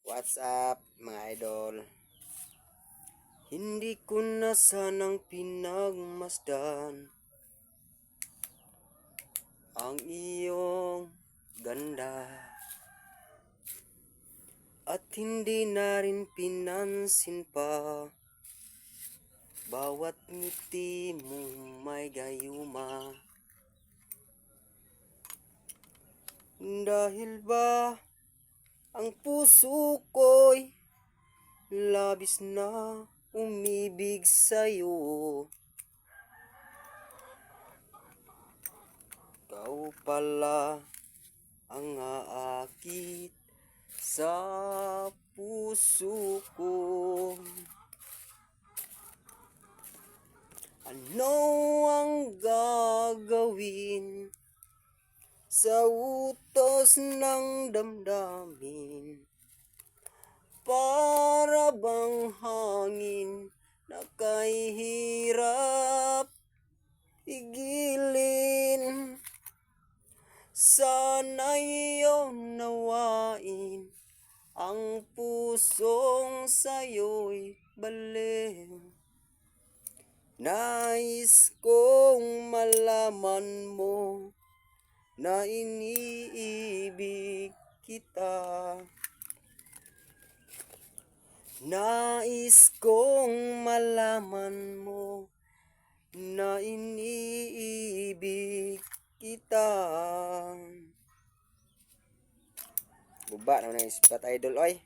What's up mga idol? Hindi ko na sanang pinagmasdan ang iyong ganda, at hindi na rin pinansin pa bawat ngiti mong may gayuma. Dahil ba ang puso ko'y labis na umibig sa'yo? Ikaw pala ang aakit sa puso ko. Ano ang gagawin sa utos ng damdamin? Para bang hangin na kay hirap igilin? Sana'y iyong nawain ang pusong sa'yo'y baliw. Nais kong malaman mo na iniibig kita. Nais kong malaman mo na iniibig kita. Buba naman ang ispat idol, oy.